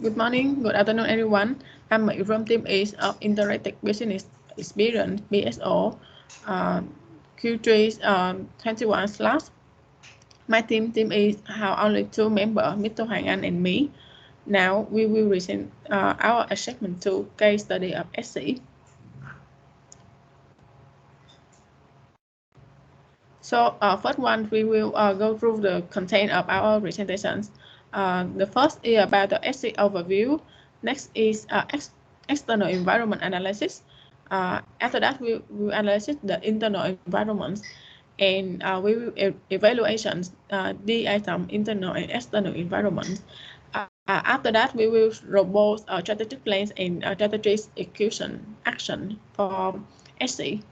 Good morning, good afternoon, everyone. I'm Mỹ from Team East of Interactive Business Experience (BSO) Q321 / My team is have only two members, Mr. Hoang and me. Now we will present our assessment to case study of SC. So first one, we will go through the content of our presentations. The first is about the SC overview. Next is external environment analysis. After that, we will analyze the internal environments, and we will evaluation the item internal and external environment. After that, we will propose strategic plans and strategic execution action for SC.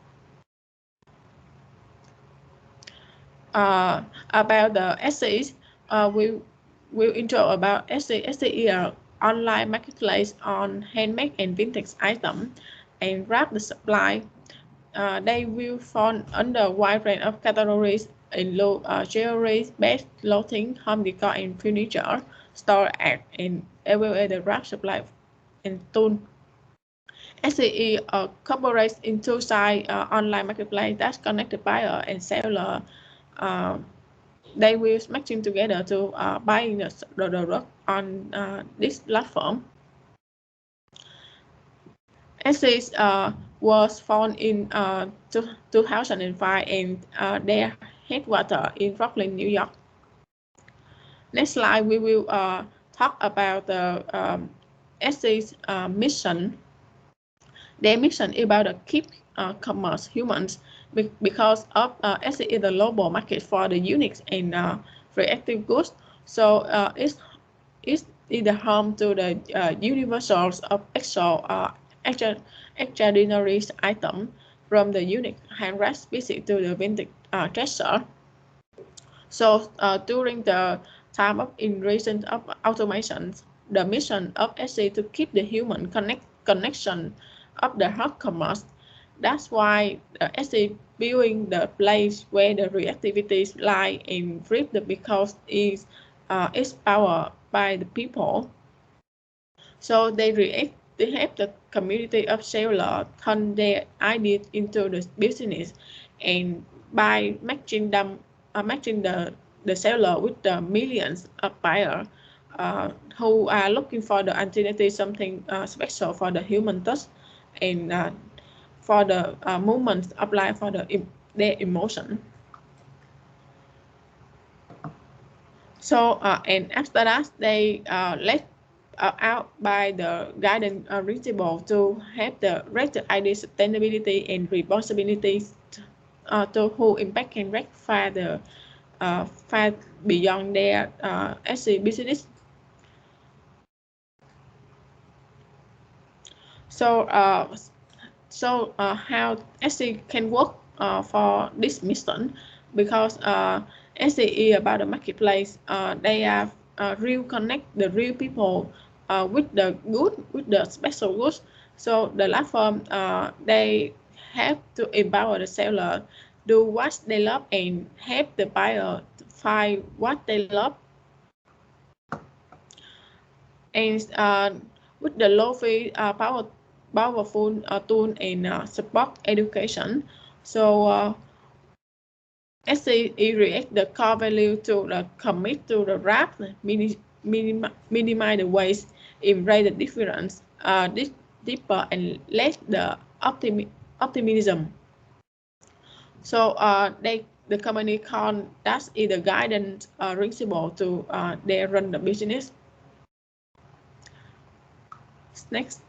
About the SCs, we will intro about SC. SC is an online marketplace on handmade and vintage items and wrap the supply. They will fall under a wide range of categories include jewelry, bed, clothing, home decor, and furniture, store art, and evaluate the wrap supply and tool. SCE cooperates in two-side online marketplace that connect the buyer and seller. They will matching together to buying the product on this platform. SCs was found in 2005 and their headquarters in Brooklyn, New York. Next slide, we will talk about the SC's mission. Their mission is about to keep commerce humans because of SC is the global market for the unique and reactive goods. So it's the home to the universals of extraordinary item from the unique handcraft species to the vintage treasure. So during the time of invasion of automations, the mission of SC to keep the human connection of the hard commerce. That's why SC building the place where the reactivities lie and reap because it's powered by the people. So they help the community of sellers turn their ideas into the business, and by matching them, matching the seller with the millions of buyers who are looking for the alternative, something special for the human touch and for the movements applied for their emotion. So and after that, they let out by the guidance principle to have the rated ID sustainability and responsibilities to who impact can rectify the far beyond their SC business. So how SC can work for this mission, because SC is about the marketplace. They are real connect the real people with the good, with the special goods. So the platform they have to empower the seller, do what they love, and help the buyer find what they love. And with the low fee powerful tool and support education. So SC react the core value to the commit to the wrap, minimize the waste, embrace the difference, deeper and less the optimism. So the company called that is the guidance principle to they run the business. Next,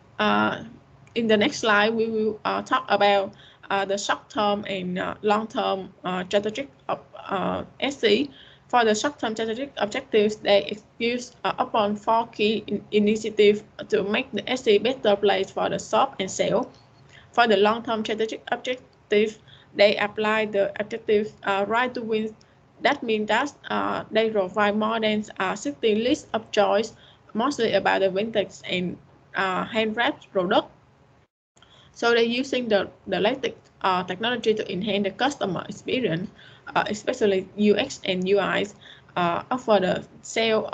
in the next slide, we will talk about the short-term and long-term strategic of SC. For the short-term strategic objectives, they execute upon 4 key initiatives to make the SC better place for the shop and sale. For the long-term strategic objective, they apply the objective right to win. That means that they provide more than 60 lists of choice, mostly about the vintage and hand-wrapped product. So they're using the latest technology to enhance the customer experience, especially UX and UIs, offer the sale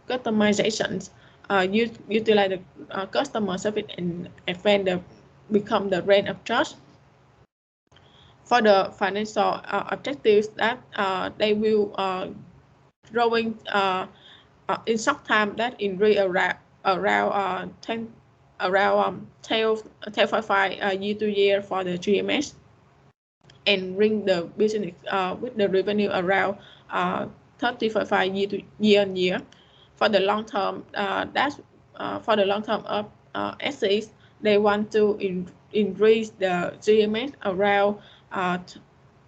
customizations, utilize the customer service and vendor become the brand of trust. For the financial objectives that they will growing in short time that increase around 12.5 year to year for the GMS, and bring the business with the revenue around 30.5 year on year. For the long term, for the long term of SEs, they want to increase the GMS around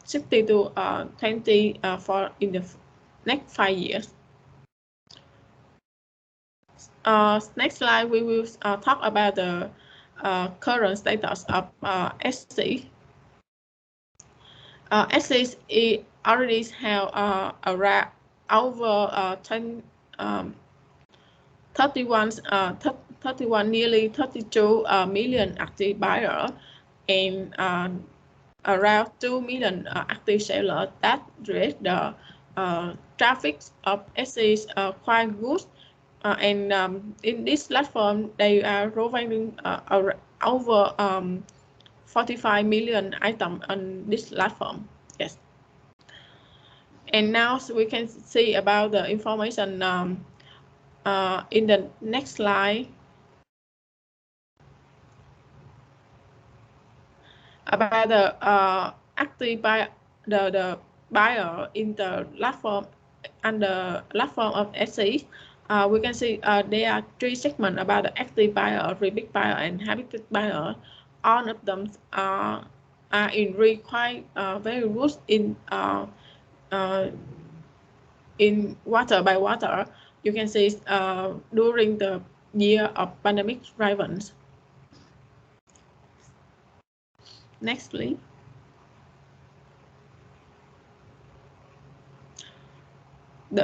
60 to 20 for in the next 5 years. Next slide, we will talk about the current status of SE. SEs already have around over 31, nearly 32 million active buyers, and around 2 million active sellers. That rate the traffic of SEs quite good, and in this platform they are providing over 45 million items on this platform. Yes. And now we can see about the information in the next slide about the active buyer, the buyer in the platform and the platform of SE. We can see there are 3 segments about the active buyer, repeat buyer, and habitual buyer. All of them are in really quite very good in water by water. You can see during the year of pandemic driven. Next, please.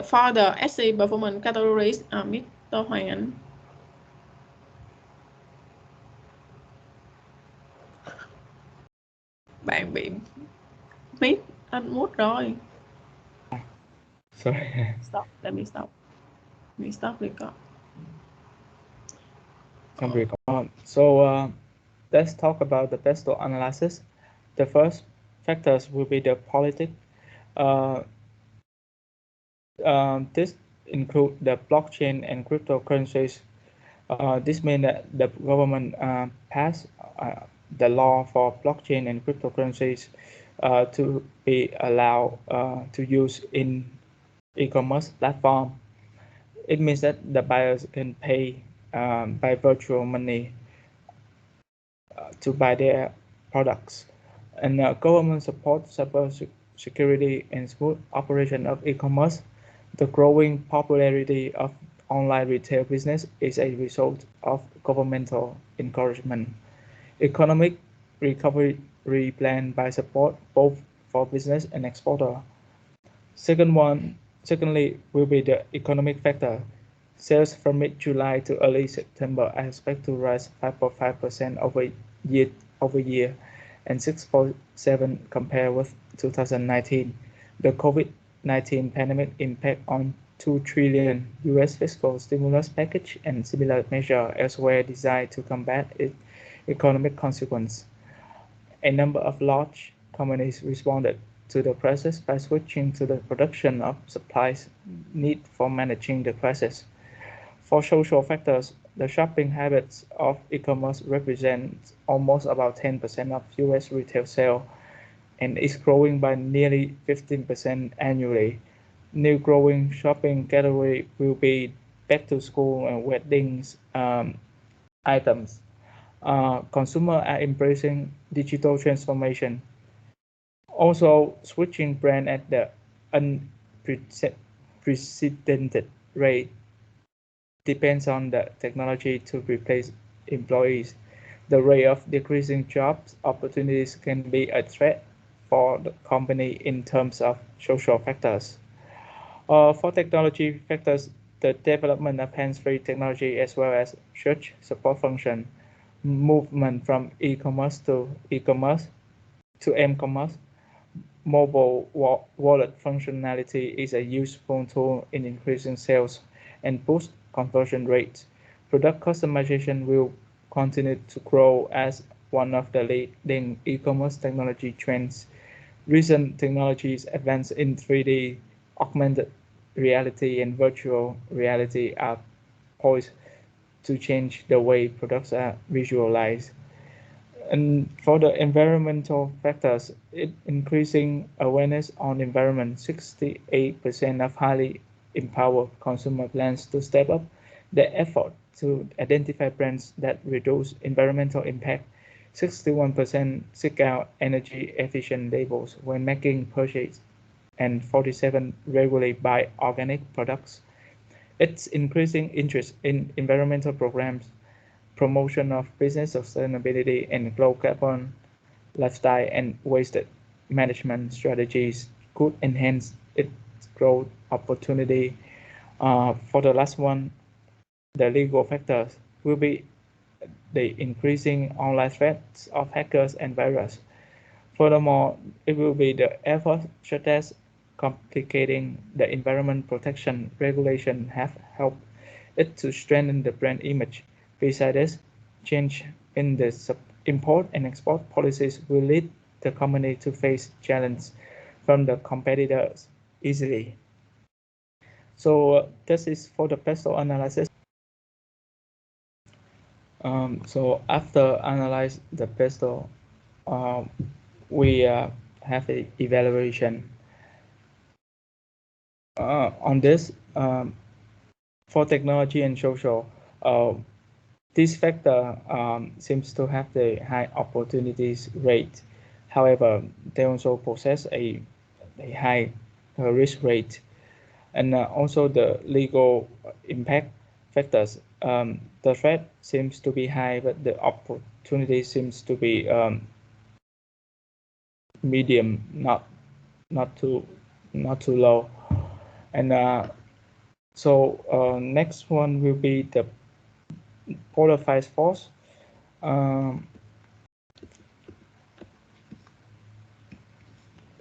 For the SE performance categories, Mr. Hoang. Bạn bị mít unmute rồi. Sorry. Stop. Let me stop. Let me stop record. So let's talk about the best analysis. The first factors will be the politics. This include the blockchain and cryptocurrencies. This means that the government passed the law for blockchain and cryptocurrencies to be allowed to use in e-commerce platform. It means that the buyers can pay by virtual money to buy their products, and government support cyber security and smooth operation of e-commerce. The growing popularity of online retail business is a result of governmental encouragement. Economic recovery plan by support both for business and exporter. Secondly, will be the economic factor. Sales from mid-July to early September are expected to rise 5.5% over year and 6.7% compared with 2019. The COVID-19 pandemic impact on $2 trillion US fiscal stimulus package and similar measures elsewhere designed to combat its economic consequence. A number of large companies responded to the crisis by switching to the production of supplies needed for managing the crisis. For social factors, the shopping habits of e-commerce represent almost about 10% of US retail sales and is growing by nearly 15% annually. New growing shopping category will be back to school and weddings items. Consumers are embracing digital transformation. Also, switching brand at the unprecedented rate depends on the technology to replace employees. The rate of decreasing jobs opportunities can be a threat for the company in terms of social factors. For technology factors, the development of hands-free technology as well as search support function, movement from e-commerce to m-commerce, mobile wallet functionality is a useful tool in increasing sales and boost conversion rates. Product customization will continue to grow as one of the leading e-commerce technology trends. Recent technologies advance in 3D, augmented reality, and virtual reality are poised to change the way products are visualized. And for the environmental factors, increasing awareness on environment, 68% of highly empowered consumer plans to step up their effort to identify brands that reduce environmental impact. 61% seek out energy efficient labels when making purchases, and 47 regularly buy organic products. It's increasing interest in environmental programs, promotion of business sustainability and low carbon lifestyle, and waste management strategies could enhance its growth opportunity. For the last one, the legal factors will be the increasing online threats of hackers and viruses. Furthermore, it will be the efforts such as complicating the environment protection regulation have helped it to strengthen the brand image. Besides this, change in the import and export policies will lead the company to face challenges from the competitors easily. So this is for the PESTEL analysis. So after analyze the PESTEL, we have an evaluation on this. For technology and social, this factor seems to have the high opportunities rate. However, they also possess a high risk rate, and also the legal impact factors. The threat seems to be high, but the opportunity seems to be medium, not too low. And so next one will be the polarized force.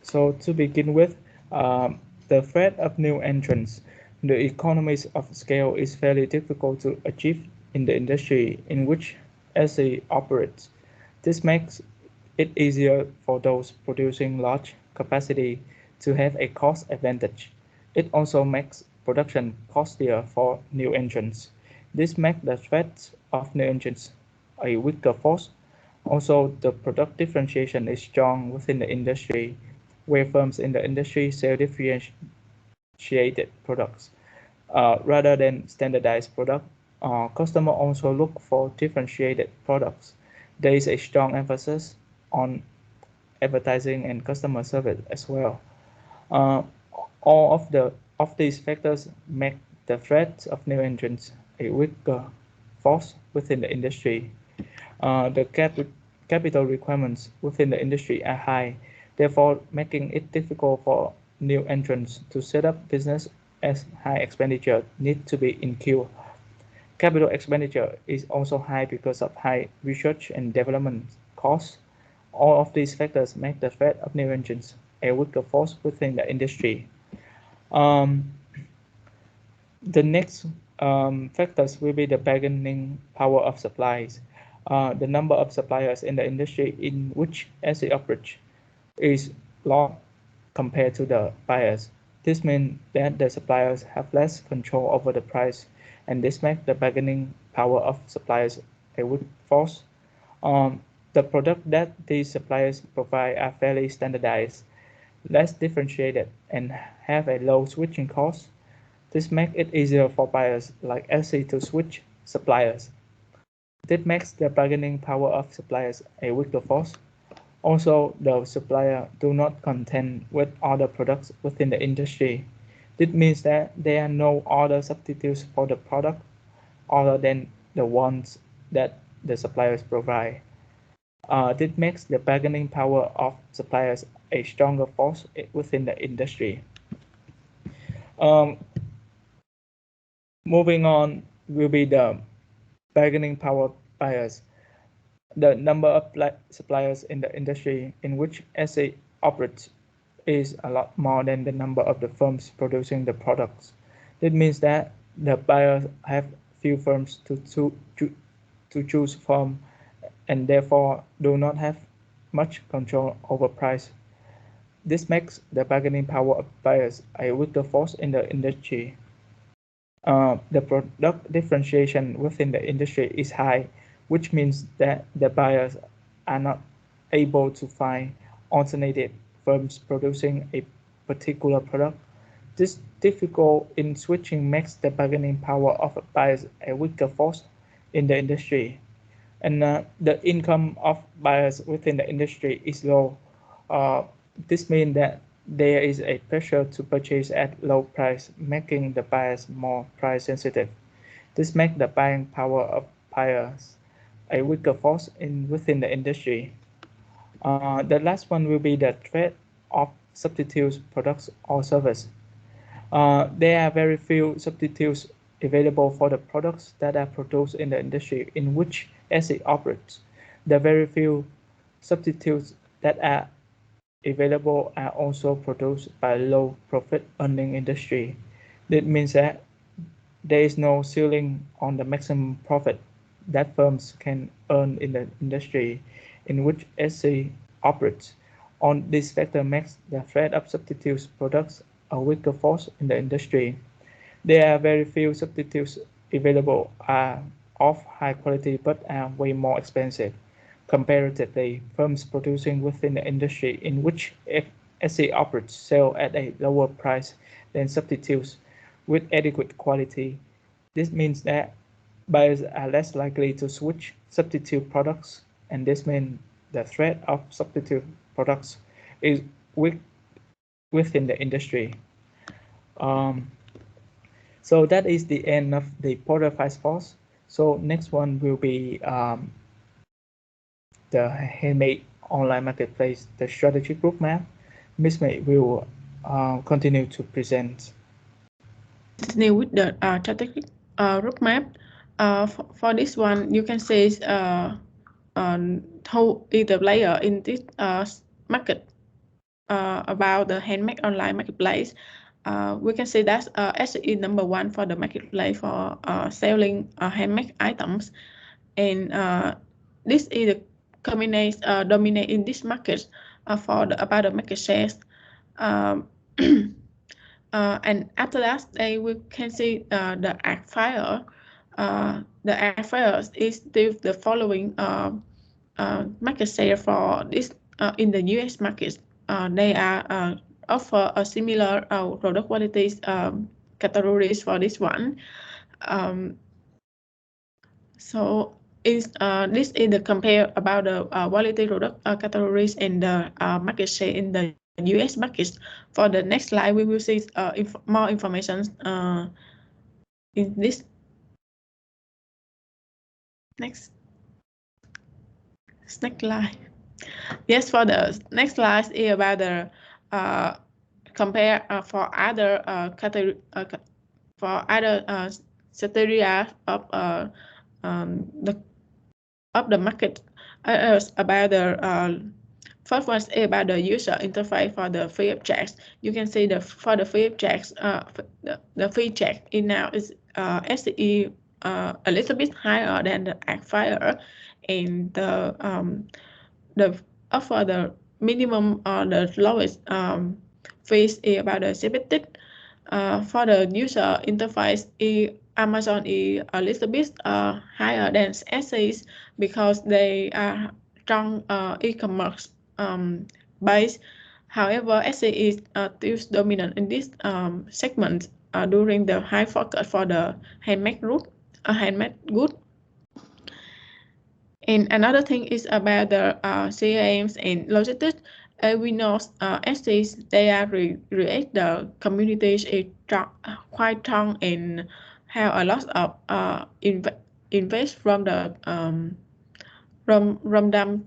So to begin with, the threat of new entrants. The economies of scale is fairly difficult to achieve in the industry in which SE operates. This makes it easier for those producing large capacity to have a cost advantage. It also makes production costlier for new entrants. This makes the threat of new entrants a weaker force. Also, the product differentiation is strong within the industry, where firms in the industry sell differentiated products rather than standardized products. Customers also look for differentiated products. There is a strong emphasis on advertising and customer service as well. All of these factors make the threat of new entrants a weaker force within the industry. The capital requirements within the industry are high, therefore making it difficult for new entrants to set up business as high expenditure need to be incurred. Capital expenditure is also high because of high research and development costs. All of these factors make the threat of new entrants a weaker force within the industry. The next factors will be the bargaining power of supplies. The number of suppliers in the industry in which SE operates is low compared to the buyers. This means that the suppliers have less control over the price, and this makes the bargaining power of suppliers a weak force. The products that these suppliers provide are fairly standardized, less differentiated, and have a low switching cost. This makes it easier for buyers like SE to switch suppliers. This makes the bargaining power of suppliers a weaker force. Also, the supplier do not contend with other products within the industry. This means that there are no other substitutes for the product other than the ones that the suppliers provide. This makes the bargaining power of suppliers a stronger force within the industry. Moving on will be the bargaining power buyers. The number of suppliers in the industry in which SE operates is a lot more than the number of the firms producing the products. This means that the buyers have few firms to choose from, and therefore do not have much control over price. This makes the bargaining power of buyers a weaker force in the industry. The product differentiation within the industry is high, which means that the buyers are not able to find alternative firms producing a particular product. This difficult in switching makes the bargaining power of buyers a weaker force in the industry. And the income of buyers within the industry is low. This means that there is a pressure to purchase at low price, making the buyers more price sensitive. This makes the buying power of buyers a weaker force within the industry. The last one will be the threat of substitute products or service. There are very few substitutes available for the products that are produced in the industry in which SE operates. The very few substitutes that are available are also produced by low profit earning industry. That means that there is no ceiling on the maximum profit that firms can earn in the industry in which SE operates. On this factor makes the threat of substitute products a weaker force in the industry. There are very few substitutes available are of high quality but are way more expensive. Comparatively, firms producing within the industry in which SE operates sell at a lower price than substitutes with adequate quality. This means that buyers are less likely to switch substitute products, and this means the threat of substitute products is weak within the industry. So that is the end of the portfolio force. So next one will be the handmade online marketplace, the strategic roadmap. Ms. May will continue to present. Continue with the strategic roadmap. For this one, you can say who is the player in this market about the handmade online marketplace. We can say that SE number one for the marketplace for selling handmade items, and this is the dominate in this market for about the market shares. And after that, we can see the Agfire. The Agfire is still the following market share for this in the US market. They are offer a similar product qualities categories for this one. So this is the compare about the quality product categories and the market share in the US markets. For the next slide, we will see more information in this. Next slide. Yes, for the next slide is about the compare for other category for other criteria of the market. About the first one is about the user interface for the free objects. You can see for the free objects, the free check in now is SE a little bit higher than the Agfire, and the offer the minimum or the lowest fees is about the sympathetic. For the user interface, Amazon is a little bit higher than SEs because they are strong e-commerce base. However, SE is still dominant in this segment during the high focus for the handmade good. And another thing is about the CAMs and logistics. We know SEs, they are create the communities is quite strong and have a lot of invest from the from them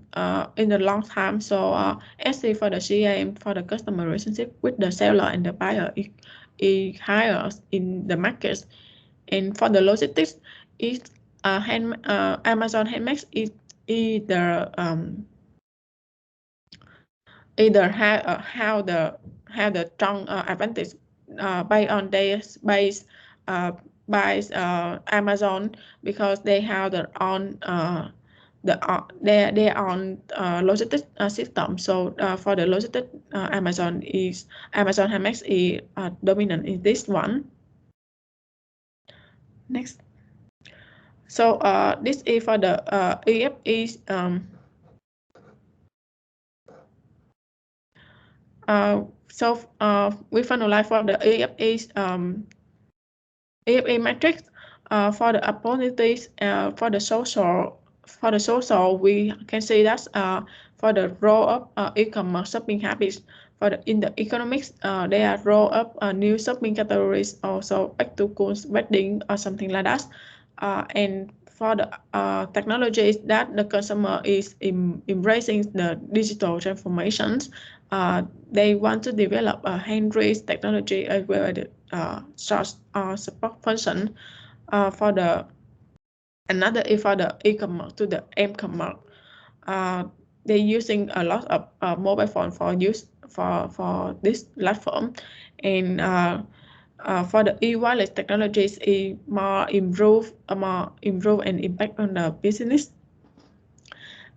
in the long time. So SE for the CAM for the customer relationship with the seller and the buyer is higher in the markets. And for the logistics, is Amazon Handmade is either have the strong advantage based on their base by Amazon because they have their own their own logistic system. So for the logistic, Amazon Hamex is dominant in this one. Next. So this is for the EFE. We finalize for the EFE matrix for the opportunities for the social. For the social, we can see that for the role of e-commerce shopping habits. In the economics, they are roll up new shopping categories, also back to school, wedding, or something like that. And for the technologies that the consumer is embracing the digital transformations, they want to develop a hand-raised technology as well as the support function for the another is for the e-commerce to the m-commerce. They're using a lot of mobile phone for use for this platform, and for the e-wallet technologies is more improve and impact on the business.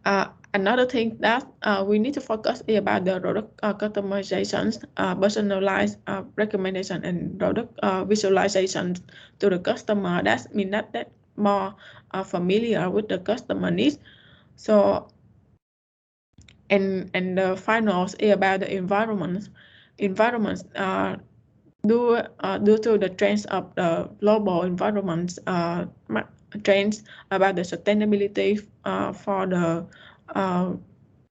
Another thing that we need to focus is about the product customizations, personalized recommendation, and product visualization to the customer. That means that more familiar with the customer needs. So, and the finals is about the environment. Environments due to the trends of the global environment trends about the sustainability for the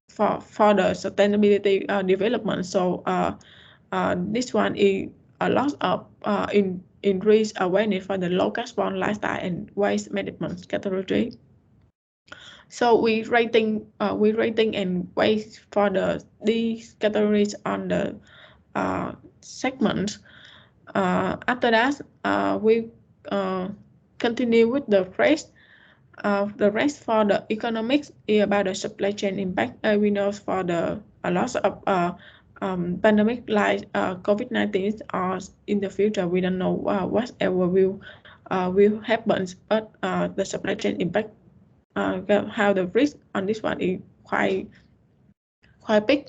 sustainability development. So this one is a lot of increased awareness for the low carbon lifestyle and waste management category. So we rating and weight for these categories on the segments. After that, we continue with the rest. The rest for the economics is about the supply chain impact. We know for the a lot of pandemic like COVID-19 or in the future, we don't know whatever will happen, but the supply chain impact, how the risk on this one is quite big.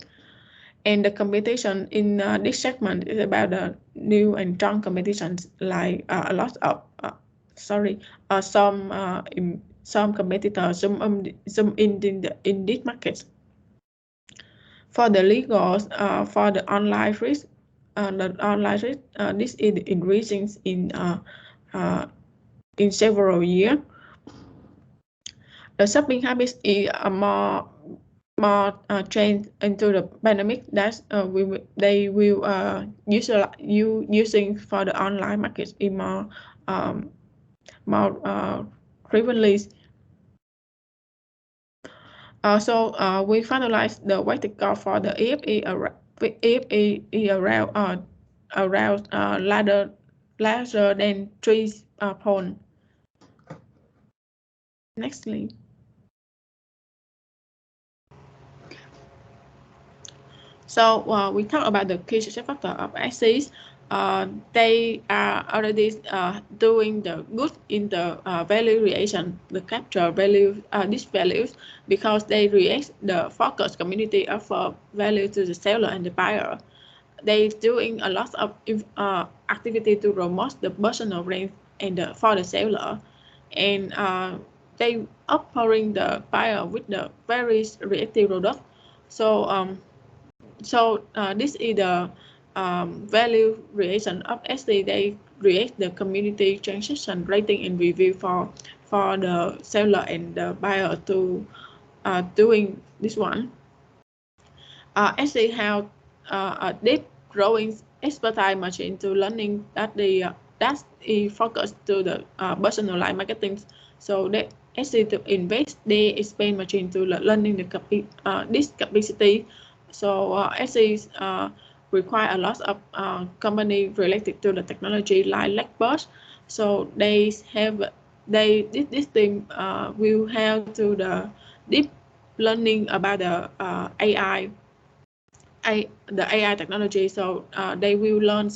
And the competition in this segment is about the new and strong competitions, like a lot of some competitors zoom in this market. For the legal, for the online risk, this is increasing in several years. The shopping habits is more change into the pandemic that they will using for the online market in more frequently. So we finalize the vertical for the EFE around larger than 3 points. Next, please. So we talk about the key success factor of SCs. They are already doing the good in the value creation, the capture value, these values, because they react the focus community of value to the seller and the buyer. They doing a lot of activity to promote the personal brand and for the seller, and they offering the buyer with the very reactive product. So this is the value creation of SC. They create the community transaction rating and review for the seller and the buyer to doing this one. SC have a deep growing expertise machine to learning that is focused to the personalized marketing. So they SC to invest they expand machine to learning the this capacity. So SC require a lot of company related to the technology like Blackboard. So this team will have to the deep learning about the AI technology. So they will learn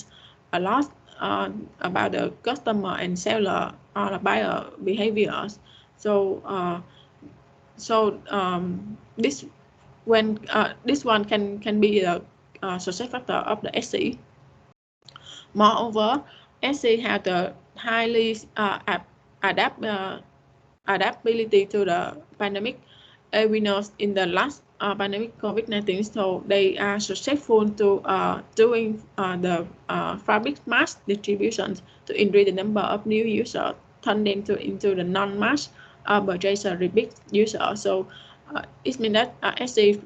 a lot about the customer and seller or the buyer behaviors. So this one can be the success factor of the SE. Moreover, SE has the highly adaptability to the pandemic. We know in the last pandemic COVID-19, so they are successful to doing the fabric mass distributions to increase the number of new users, turn them into the non-mass purchaser repeat user. So it means that SE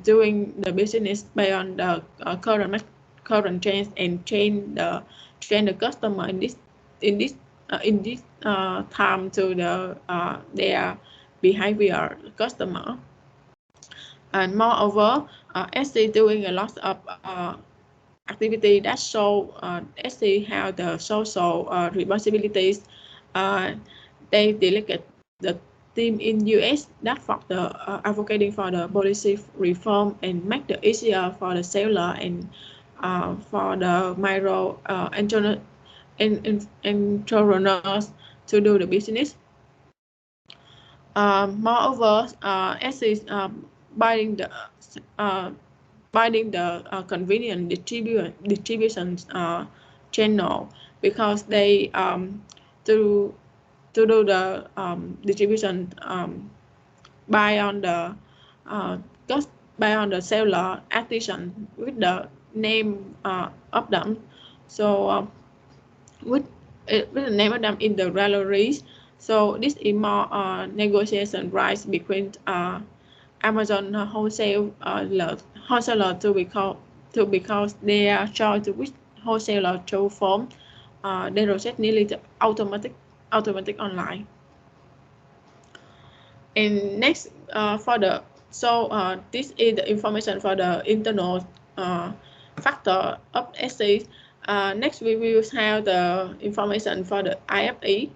doing the business based on the current trends and train the customer in this time to their behavior customer. And moreover, SC doing a lot of activity that show SC have the social responsibilities. They delegate the team in US that for the advocating for the policy reform and make it easier for the seller and for the micro entrepreneurs to do the business. Moreover, SC is buying the convenient distribution channel, because they to do the distribution buy on the seller artisan with the name of them. So with the name of them in the galleries. So this is more negotiation rights between Amazon wholesaler because they are choice to which wholesaler to form. They process nearly automatic online. And next this is the information for the internal factor of SE. Next we will have the information for the IFE.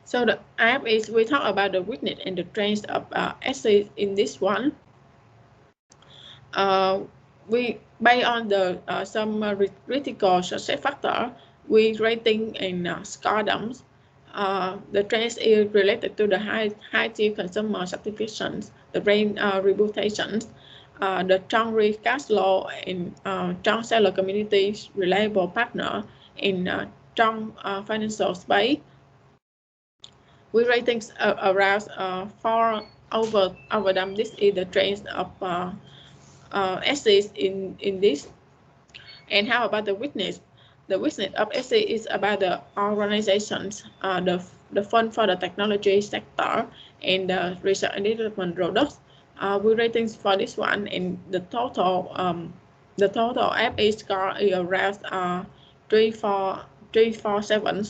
So the IFE, we talk about the weakness and the strength of SE in this one. We based on the some critical success factor, we rating and score them. The trend is related to the high-tier consumer satisfactions, the brand reputations, the strong cash flow, and strong seller communities, reliable partner, and strong financial space. We ratings around 4 over them. This is the trend of essays in this. And how about the weakness? The weakness of essay is about the organizations, the fund for the technology sector, and the research and development products. We ratings for this one, and the total FA score is around 347.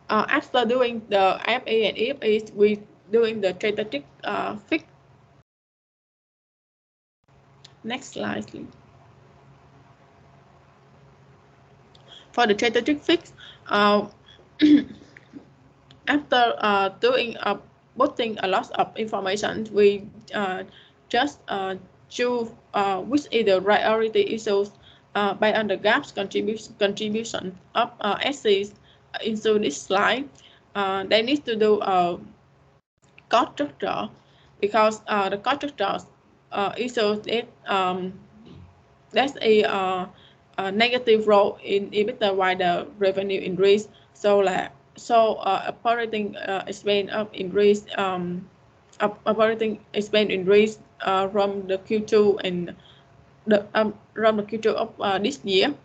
After doing the FA and EFA, we doing the strategic fix. Next slide, please. For the strategic fix, after doing putting a lot of information, we just choose which is the priority issues based on the gaps contribution of essays into this slide. They need to do a cost structure, because the cost structure issues that's a negative role in EBITDA while the revenue increase. So operating expense increase operating expense increase from the Q2 and from the Q2 of this year.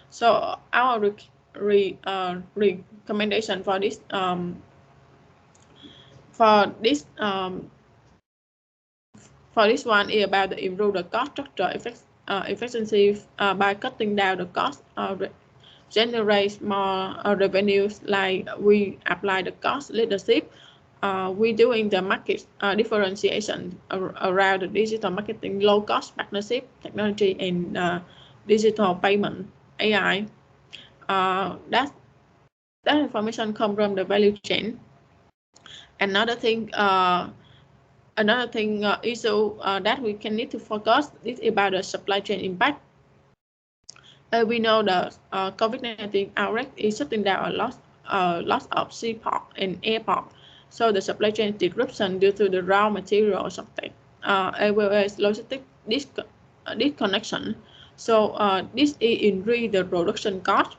So our recommendation for this one is about the improve the cost structure efficiency by cutting down the cost, generate more revenues. Like we apply the cost leadership, we doing the market differentiation around the digital marketing, low cost partnership, technology, and digital payment, AI. That information come from the value chain. Another thing issue that we can need to focus is about the supply chain impact. We know the COVID-19 outbreak is shutting down a lot of seaport and airport. So the supply chain disruption due to the raw material shortage, as well as logistic disconnection. So this increase the production cost.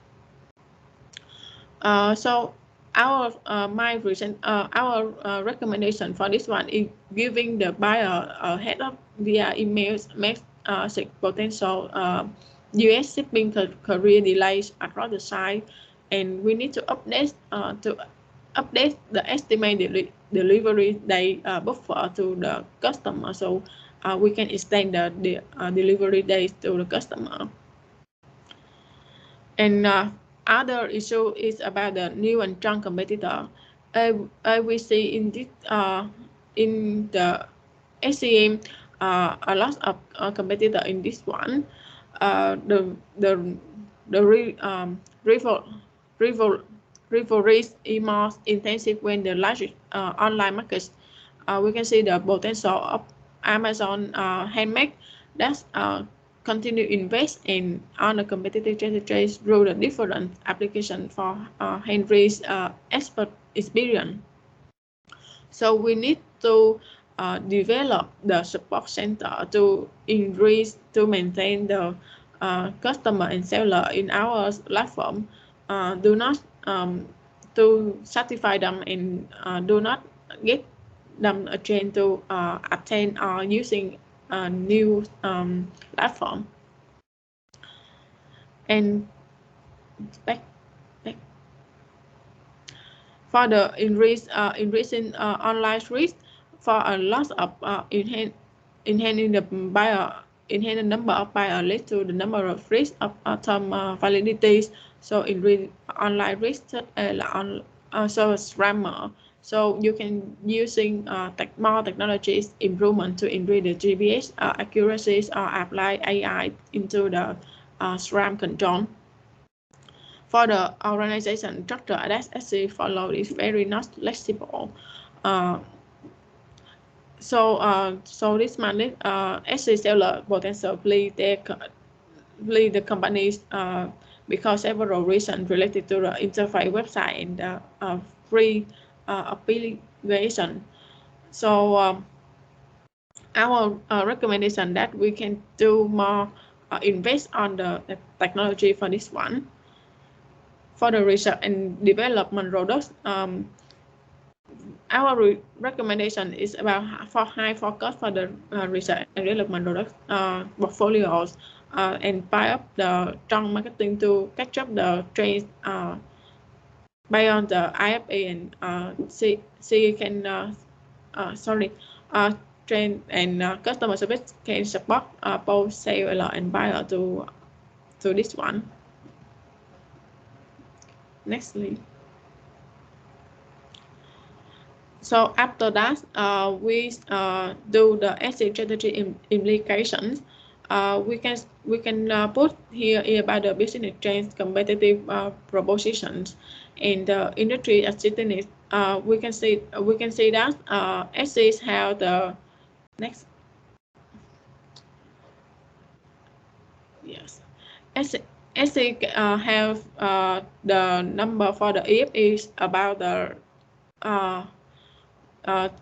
So our recommendation for this one is giving the buyer a head up via emails makes potential US shipping career delays across the site, and we need to update the estimated delivery day buffer to the customer, so we can extend the delivery days to the customer. And other issue is about the new and strong competitor. We see in this in the SCM a lot of competitor in this one. Rivalry is more intensive when the large online markets. We can see the potential of Amazon handmade that's continue invest in on a competitive strategies through the different application for Henry's expert experience. So we need to develop the support center to maintain the customer and seller in our platform. Do not to satisfy them and do not get them a chance to attend or using a new platform. And back for the increasing online risk for a lot of enhancing the buyer enhancing number of buyer lead to the number of risk of term validities. So increase online risk so scammer. So you can using more technologies improvement to increase the GPS accuracies or apply AI into the SRAM control. For the organization structure, that SC follow is very not flexible. So this month, SC seller potentially lead the companies because several reasons related to the interface website and the free application. So our recommendation that we can do more invest on the technology for this one. For the research and development products, our recommendation is about for high focus for the research and development products portfolios and buy up the strong marketing to catch up the trends beyond the IFA and trend and customer service can support both seller and buyer to this one. Next, please. So after that, we do the exit strategy implications. We can put here about the business trends, competitive propositions, and the industry activities. We can see that exits have the next. Yes, exit have the number for the EFEs about the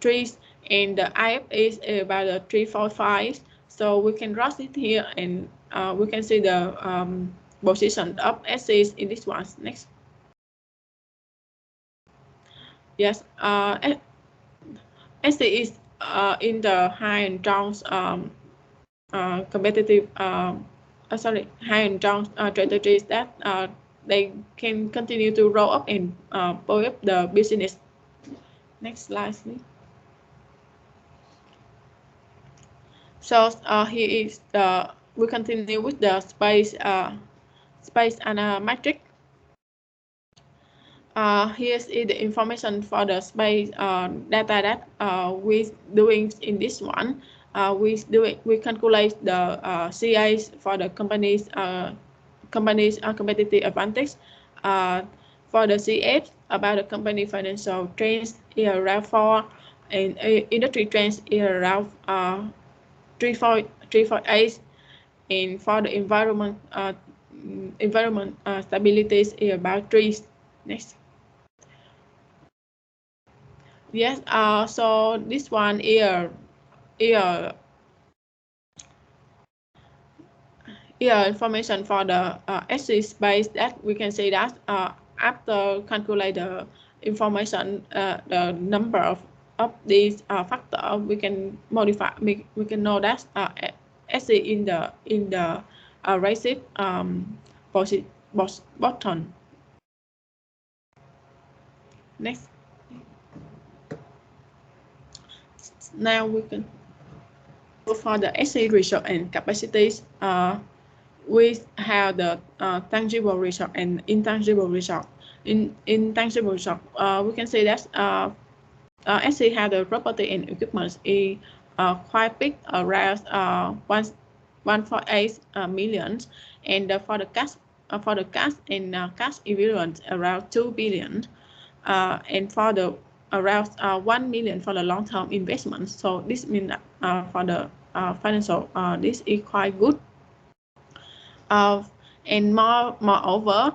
trees, and the IF is about the 345. So we can cross it here, and we can see the position of essays in this one. Next. Yes, essay is in the high and strong competitive high and strong strategies that they can continue to roll up and build up the business. Next slide, please. So here is we continue with the space matrix. Here's the information for the space data that we doing in this one. We calculate the CAs for the company's competitive advantage. For the CF about the company financial trends year around 4 and industry trends year around 348, and for the environment environment stability is about trees. Next. Yes, so this one here information for the SC space that we can say that after calculate the information, the number of these factor, we can modify. We can know that SC in the receive button. Next. Now we can go for the SC resource and capacities. We have the tangible resource and intangible resource. In intangible resource, we can say that SC have the property and equipment is quite big, around 1.8 million, and for the cash and cash equivalent around 2 billion, and for the around 1 million for the long-term investments. So this means that for the financial, this is quite good. And moreover,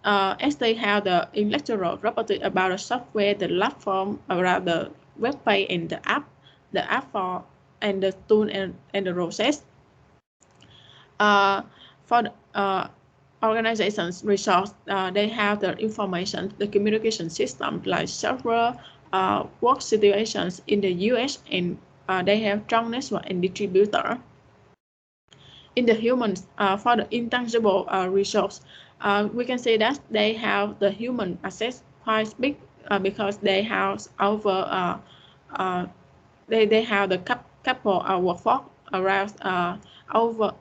as they have the intellectual property about the software, the platform, around the web page and the app for and the tool and the process. For the organizations resource, they have the information, the communication system like server, work situations in the US, and they have strong network and distributor. In the humans, for the intangible resource, we can say that they have the human assets quite big, because they have over they have the couple workforce around over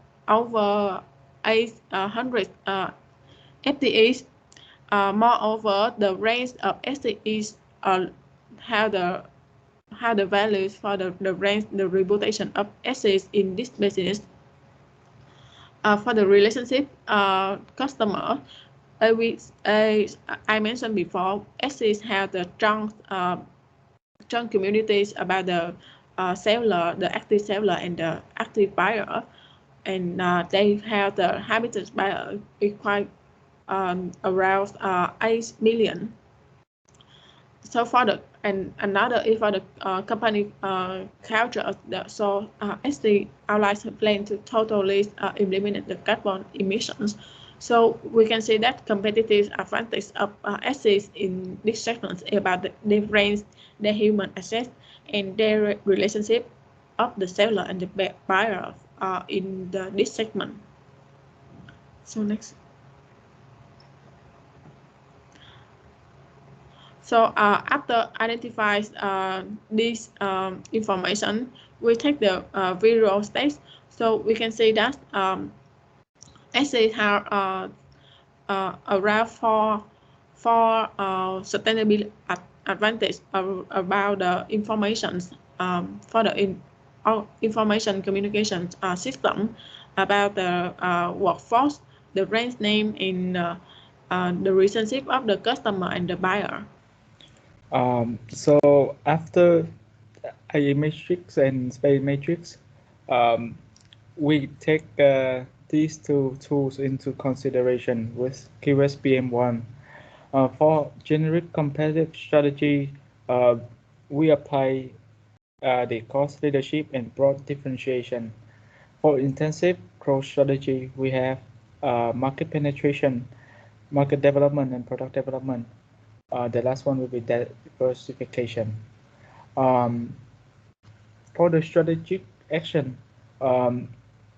800 FTEs. Moreover, the range of FTEs have the values for the range, the reputation of assets in this business. For the relationship customer, I mentioned before, SCs have the strong communities about the seller, the active seller, and the active buyer, and they have the habitat buyer quite around 8 million. So for the another is for the company culture. So SC outlines a plan to totally eliminate the carbon emissions. So we can say that competitive advantage of SCs in this segment is about the range, the human assets, and their relationship of the seller and the buyer in this segment. So next. So after identifying this information, we take the visual stage. So we can say that essays have around four sustainability advantage about the information for the information communication system about the workforce, the range name, in the relationship of the customer and the buyer. So after IA matrix and space matrix, we take these two tools into consideration with keywords PM1. For generic competitive strategy, we apply the cost leadership and broad differentiation. For intensive growth strategy, we have market penetration, market development, and product development. The last one will be diversification. For the strategic action,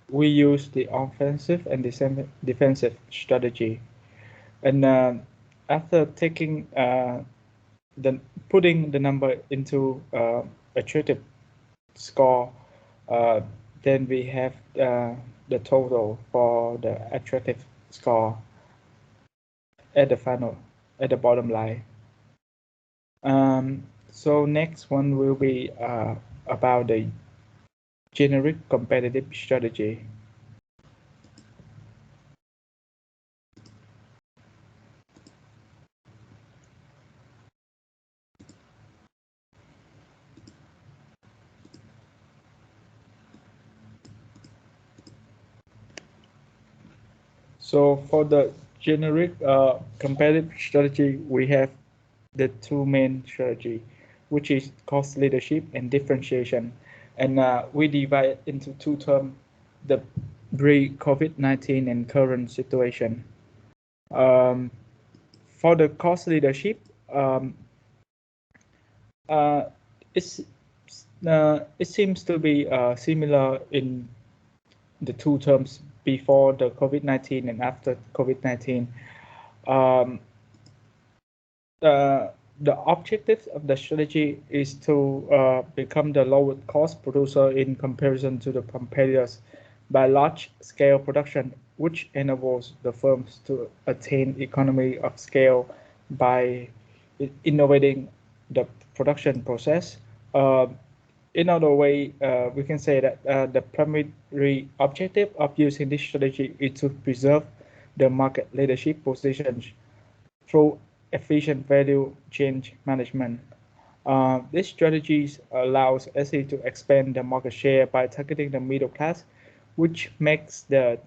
we use the offensive and defensive strategy. And after taking putting the number into attractive score, then we have the total for the attractive score at the bottom line. So next one will be about the generic competitive strategy. So for the generic competitive strategy, we have the two main strategy, which is cost leadership and differentiation. And we divide into two terms, the pre-COVID-19 and current situation. For the cost leadership, it's, it seems to be similar in the two terms before the COVID-19 and after COVID-19. The objective of the strategy is to become the lowest cost producer in comparison to the competitors by large scale production, which enables the firms to attain economy of scale by innovating the production process. In other way, we can say that the primary objective of using this strategy is to preserve the market leadership position through efficient value chain management. This strategy allows SE to expand the market share by targeting the middle class, which makes the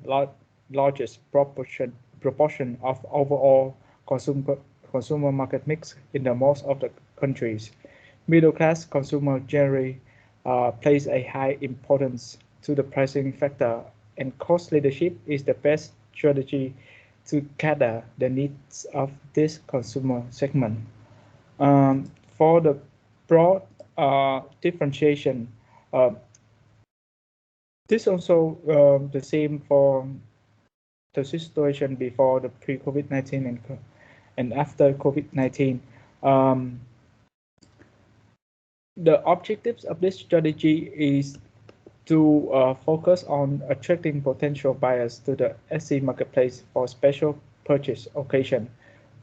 largest proportion of overall consumer market mix in the most of the countries. Middle class consumer generally plays a high importance to the pricing factor, and cost leadership is the best strategy to cater the needs of this consumer segment. For the broad differentiation, this also the same for the situation before the pre-COVID-19 and after COVID-19. The objectives of this strategy is to focus on attracting potential buyers to the SE marketplace for special purchase occasion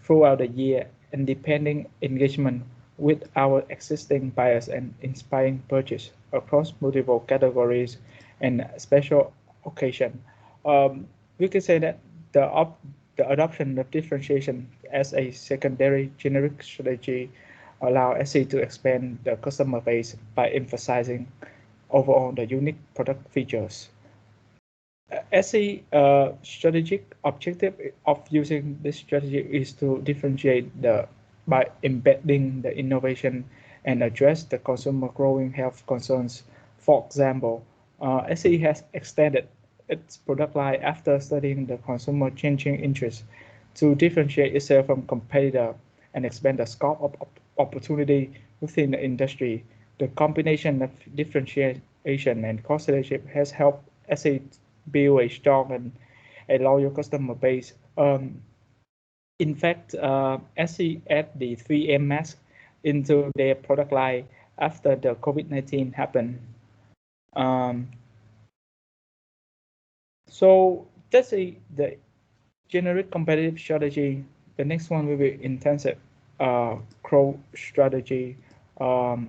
throughout the year, and deepening engagement with our existing buyers and inspiring purchase across multiple categories and special occasion. We can say that the adoption of differentiation as a secondary generic strategy allow SE to expand the customer base by emphasizing overall the unique product features. SE strategic objective of using this strategy is to differentiate by embedding the innovation and address the consumer growing health concerns. For example, SE has extended its product line after studying the consumer changing interests to differentiate itself from competitor and expand the scope of opportunity within the industry. The combination of differentiation and cost leadership has helped SE build a strong and a loyal customer base. In fact, SE added the 3M mask into their product line after the COVID-19 happened. So that's the generic competitive strategy. The next one will be intensive growth strategy. For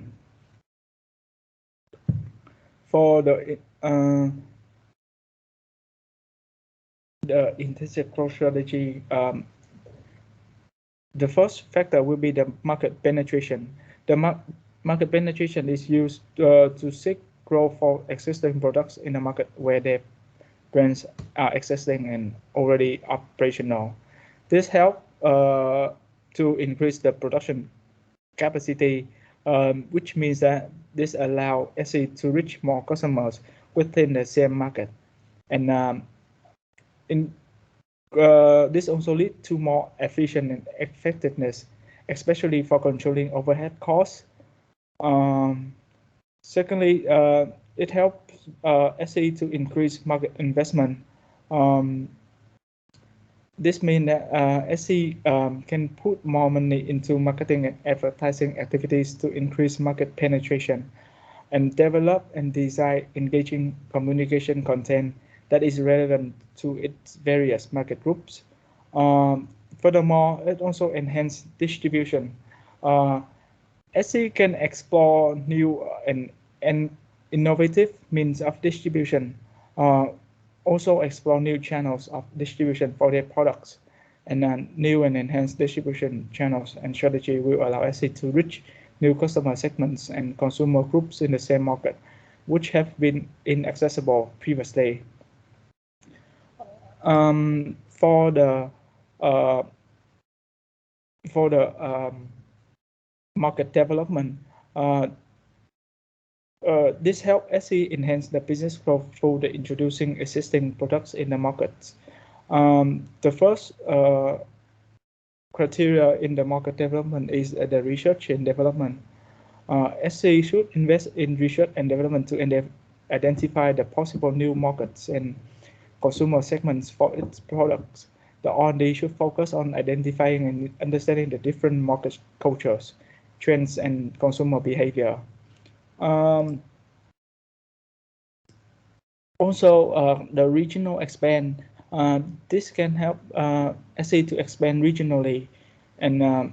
the intensive growth strategy, the first factor will be the market penetration. The market penetration is used to seek growth for existing products in the market where their brands are existing and already operational. This helps to increase the production capacity, which means that this allows SE to reach more customers within the same market. And this also leads to more efficient and effectiveness, especially for controlling overhead costs. Secondly, it helps SE to increase market investment. This means that SE can put more money into marketing and advertising activities to increase market penetration and develop and design engaging communication content that is relevant to its various market groups. Furthermore, it also enhances distribution. SE can explore new and innovative means of distribution, also explore new channels of distribution for their products, and then new and enhanced distribution channels and strategy will allow SE to reach new customer segments and consumer groups in the same market, which have been inaccessible previously. for the uh, market development. This helps SE enhance the business growth through the introducing existing products in the markets. The first criteria in the market development is the research and development. SE should invest in research and development to identify the possible new markets and consumer segments for its products. The R&D should focus on identifying and understanding the different market cultures, trends, and consumer behavior. Also, the regional expand. This can help SE to expand regionally and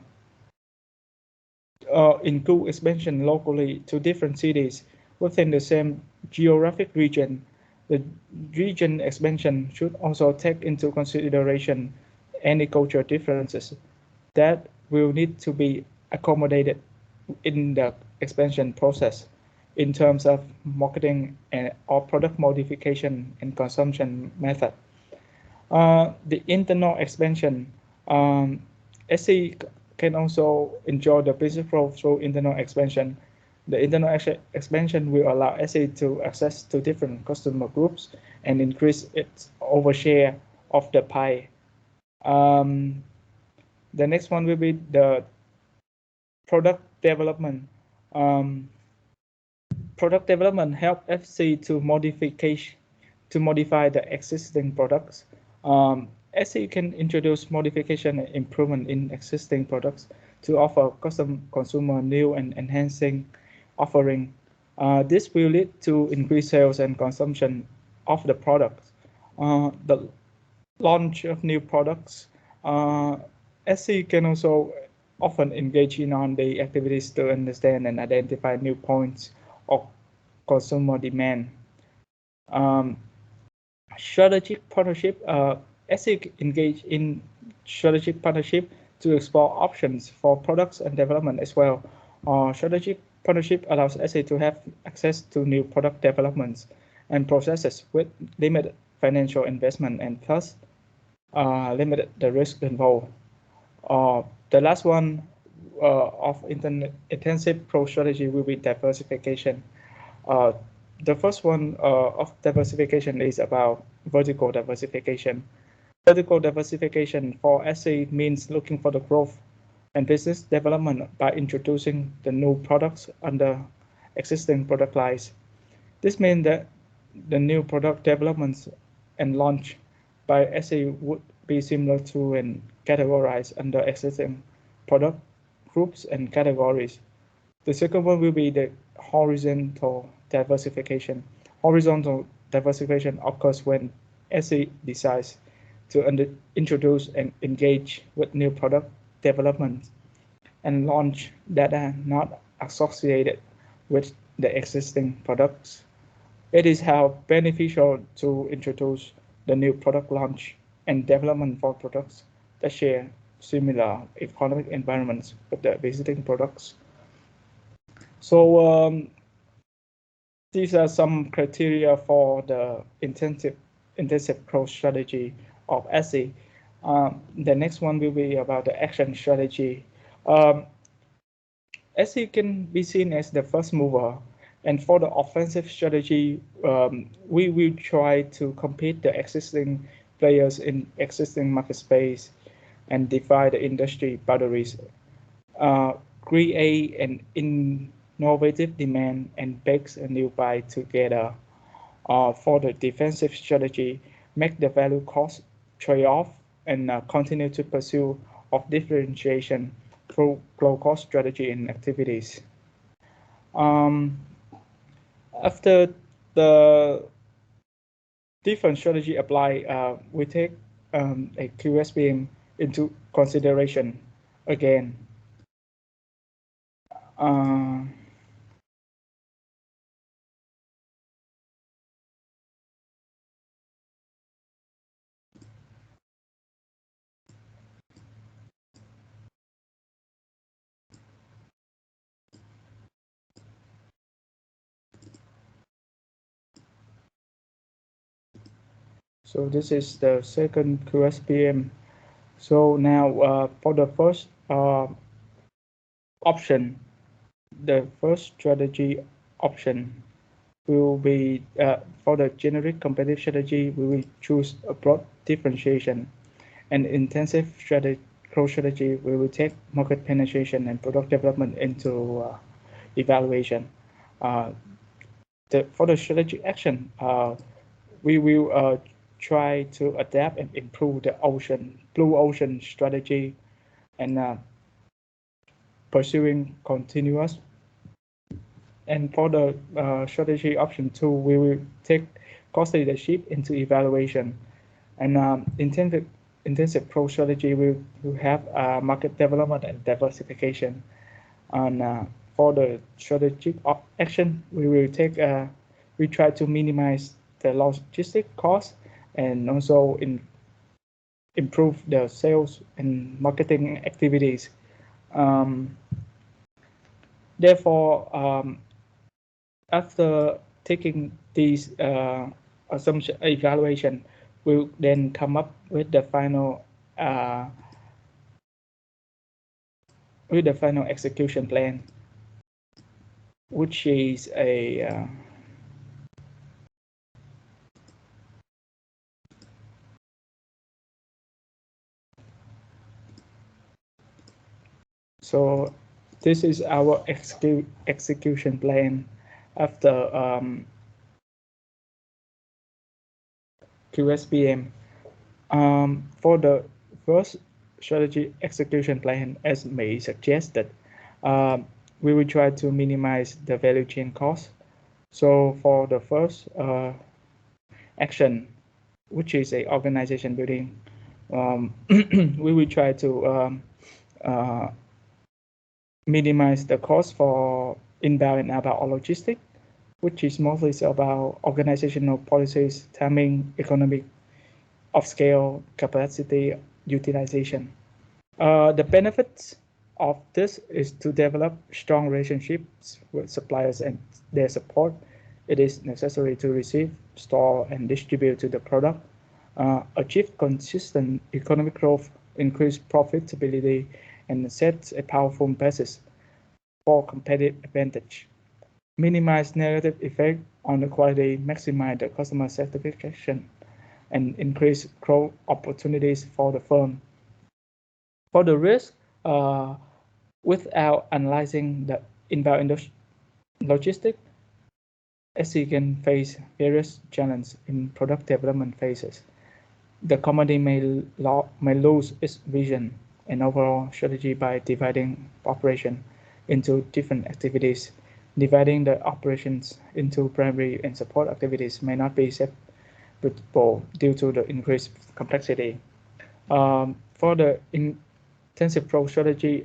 include expansion locally to different cities within the same geographic region. The region expansion should also take into consideration any cultural differences that will need to be accommodated in the expansion process in terms of marketing or product modification and consumption method. The internal expansion, SE can also enjoy the business growth through internal expansion. The internal expansion will allow SE to access to different customer groups and increase its overshare of the pie. The next one will be the product development. Product development help FC to modify the existing products. SE can introduce modification and improvement in existing products to offer consumer new and enhancing offering. This will lead to increased sales and consumption of the products. The launch of new products. SE can also often engage in R&D activities to understand and identify new points of consumer demand. Strategic partnership. SE engage in strategic partnership to explore options for products and development as well. Strategic partnership allows SE to have access to new product developments and processes with limited financial investment and thus limited the risk involved. The last one of intensive growth strategy will be diversification. The first one of diversification is about vertical diversification. Vertical diversification for SE means looking for the growth and business development by introducing the new products under existing product lines. This means that the new product developments and launch by SE would be similar to and categorized under existing product groups and categories. The second one will be the horizontal diversification. Horizontal diversification occurs when SE decides to introduce and engage with new product development and launch that are not associated with the existing products. It is how beneficial to introduce the new product launch and development for products that share similar economic environments with the existing products. So these are some criteria for the intensive growth strategy of SE. The next one will be about the action strategy. SE can be seen as the first mover, and for the offensive strategy, we will try to compete the existing players in existing market space and defy the industry boundaries, create an innovative demand and bake a new buy together. For the defensive strategy, make the value cost trade-off and continue to pursue of differentiation through low-cost strategy and activities. After the different strategy apply, we take a QSBM into consideration again. So this is the second QSPM. So now for the first option, the first strategy option will be for the generic competitive strategy, we will choose a broad differentiation and intensive strategy. Growth strategy, we will take market penetration and product development into evaluation. For the strategy action, we will try to adapt and improve the blue ocean strategy and pursuing continuous. And for the strategy option 2, we will take cost leadership into evaluation. And intensive pro strategy will have market development and diversification. And for the strategic action, we try to minimize the logistic cost and also improve the sales and marketing activities. Therefore, after taking these assumption evaluation, we'll then come up with the final execution plan, which is a so this is our execution plan after QSPM. For the first strategy execution plan, as May suggested, we will try to minimize the value chain cost. So for the first action, which is a organization building, we will try to minimize the cost for inbound and outbound logistics, which is mostly about organizational policies, timing, economic of scale, capacity utilization. The benefits of this is to develop strong relationships with suppliers and their support. It is necessary to receive, store, and distribute to the product, achieve consistent economic growth, increase profitability, and set a powerful basis for competitive advantage. Minimize negative effect on the quality, maximize the customer satisfaction, and increase growth opportunities for the firm. For the risk, without analyzing the inbound logistics, SE can face various challenges in product development phases. The company may lose its vision and overall strategy by dividing operation into different activities. Dividing the operations into primary and support activities may not be acceptable due to the increased complexity. For the intensive flow strategy,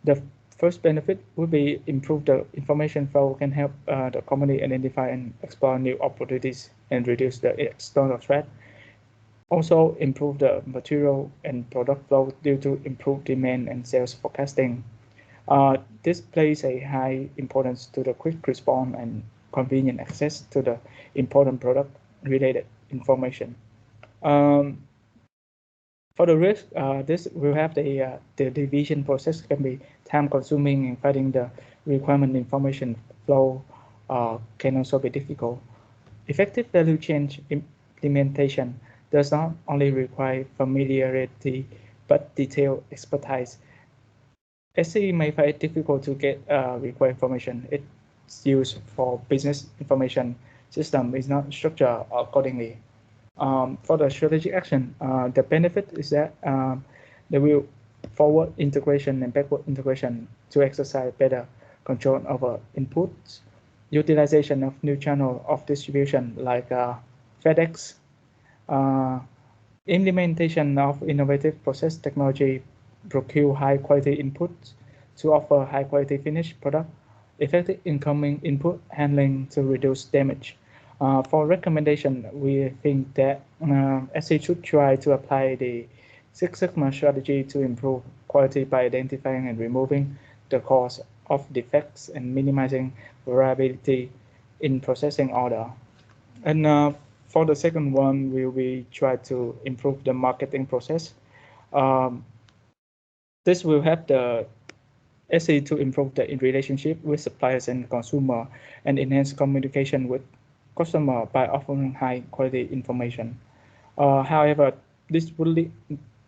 the first benefit would be improve the information flow, can help the company identify and explore new opportunities and reduce the external threat. Also improve the material and product flow due to improved demand and sales forecasting. This plays a high importance to the quick response and convenient access to the important product-related information. For the risk, this will have the division process can be time-consuming, and finding the requirement information flow can also be difficult. Effective value chain implementation does not only require familiarity but detailed expertise. SE may find it difficult to get required information. Its use for business information system is not structured accordingly. For the strategic action, the benefit is that they will forward integration and backward integration to exercise better control over inputs, utilization of new channel of distribution like FedEx, implementation of innovative process technology, procure high quality inputs to offer high quality finished product, effective incoming input handling to reduce damage. For recommendation, we think that SE should try to apply the Six Sigma strategy to improve quality by identifying and removing the cause of defects and minimizing variability in processing order. And For the second one, we will try to improve the marketing process. This will help the SE to improve the relationship with suppliers and consumer and enhance communication with customer by offering high quality information. However, this will lead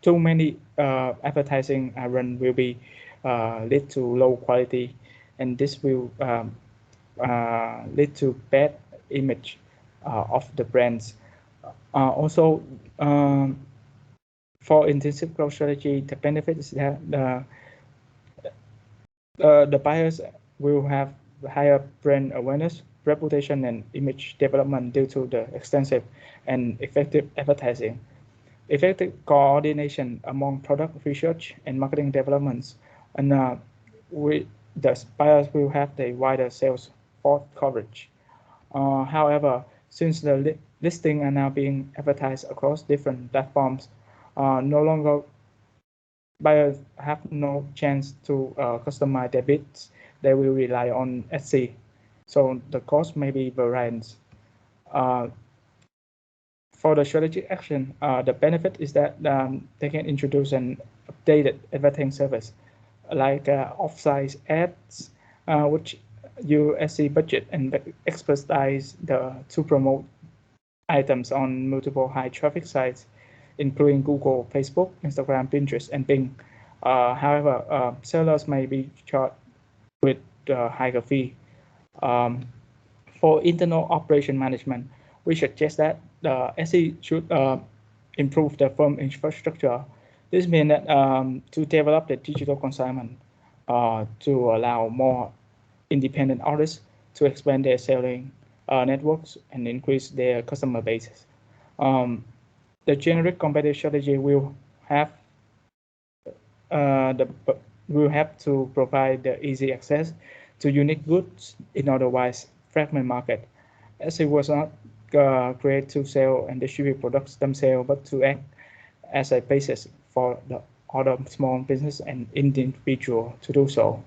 too many advertising run will be lead to low quality, and this will lead to bad image of the brands. Also, for intensive growth strategy, the benefit is that the buyers will have higher brand awareness, reputation, and image development due to the extensive and effective advertising. Effective coordination among product research and marketing developments, and the buyers will have the wider sales force coverage. However, since the listings are now being advertised across different platforms, no longer buyers have no chance to customize their bids. They will rely on Etsy, so the cost may be variance. For the strategic action, the benefit is that they can introduce an updated advertising service like off-site ads, which use Etsy budget and expertise to promote items on multiple high traffic sites, including Google, Facebook, Instagram, Pinterest, and Bing. However, sellers may be charged with higher fee. For internal operation management, we suggest that the SE should improve the firm infrastructure. This means that to develop the digital consignment to allow more independent artists to expand their selling networks and increase their customer bases. The generic competitive strategy will have to provide the easy access to unique goods in otherwise fragmented market, as it was not created to sell and distribute products themselves, but to act as a basis for the other small business and individual to do so.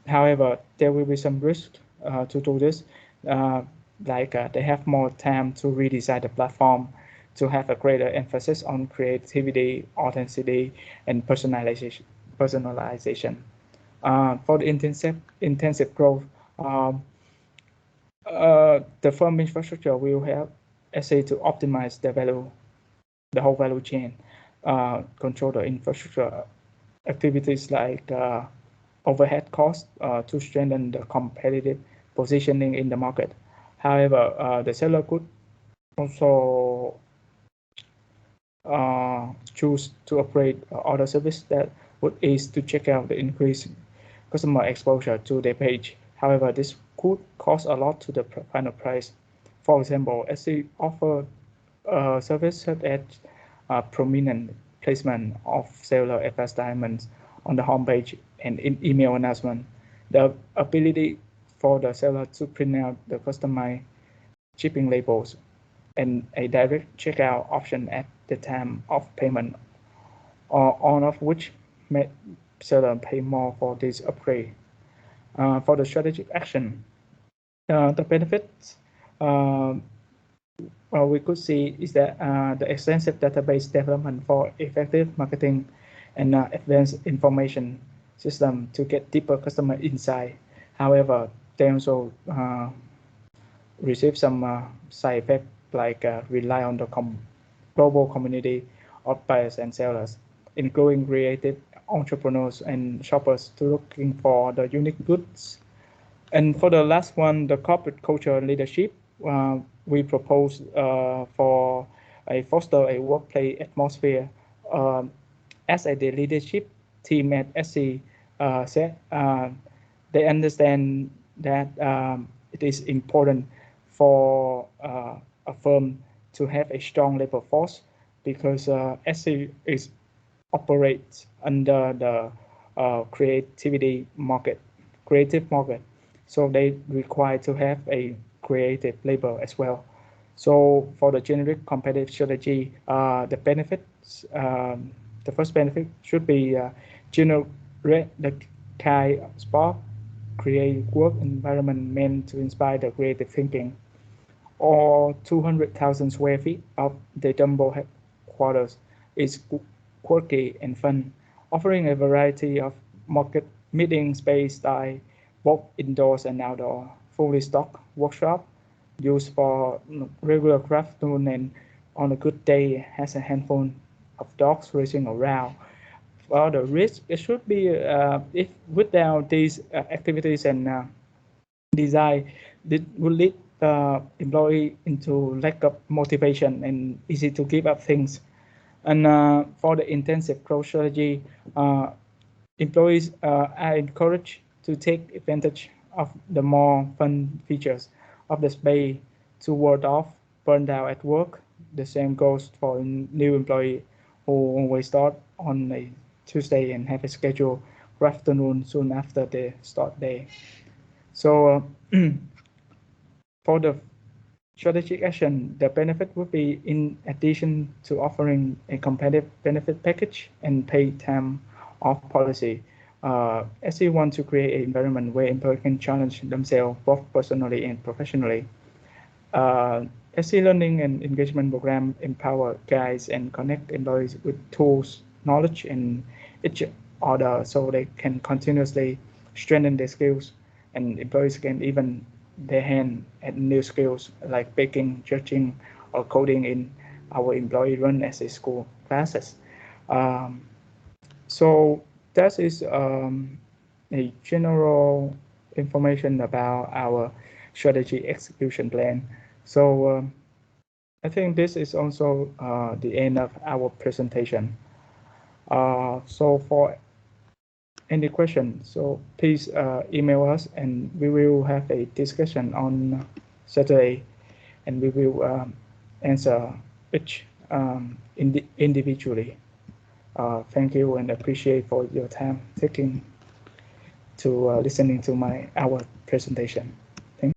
However, there will be some risk to do this, like they have more time to redesign the platform to have a greater emphasis on creativity, authenticity, and personalization. For the intensive growth, the firm infrastructure will help SE to optimize the whole value chain, control the infrastructure activities like overhead costs to strengthen the competitive positioning in the market. However, the seller could also choose to operate other service that would ease to check out the increased customer exposure to their page. However, this could cost a lot to the final price. For example, Etsy offer service such as prominent placement of seller advertisements on the homepage and in email announcement. The ability for the seller to print out the customized shipping labels and a direct checkout option at the time of payment, all of which make seller pay more for this upgrade. For the strategic action, the benefits we could see is that the extensive database development for effective marketing and advanced information system to get deeper customer insight. However, they also receive some side effects like rely on the global community of buyers and sellers, including creative entrepreneurs and shoppers to looking for the unique goods. And for the last one, the corporate culture leadership, we propose for a foster a workplace atmosphere. As the leadership team at SC said, they understand that it is important for a firm to have a strong labor force because SC is operates under the creative market. So they require to have a creative labor as well. So for the generic competitive strategy, the benefits, the first benefit should be generate the kind spark, create work environment meant to inspire the creative thinking. or 200,000 square feet of the Dumbo headquarters is quirky and fun, offering a variety of market meeting space style, both indoors and outdoor, fully stocked workshop used for regular craftsmen, and on a good day has a handful of dogs racing around. For the risk, it should be if without these activities and design, it will lead the employee into lack of motivation and easy to give up things. And for the intensive growth strategy, employees are encouraged to take advantage of the more fun features of the space to ward off burnout at work. The same goes for new employee who always start on a Tuesday and have a schedule afternoon soon after the start day. So for the strategic action, the benefit would be in addition to offering a competitive benefit package and paid time off policy. SE want to create an environment where employees can challenge themselves both personally and professionally. SE Learning and Engagement Program empower guides and connect employees with tools, knowledge, and each other so they can continuously strengthen their skills, and employees can even their hand at new skills like baking, judging, or coding in our employee run as a school classes. So that is a general information about our strategy execution plan. So I think this is also the end of our presentation. So for any question, so please email us and we will have a discussion on Saturday, and we will answer each individually. Thank you and appreciate for your time taking to listening to our presentation.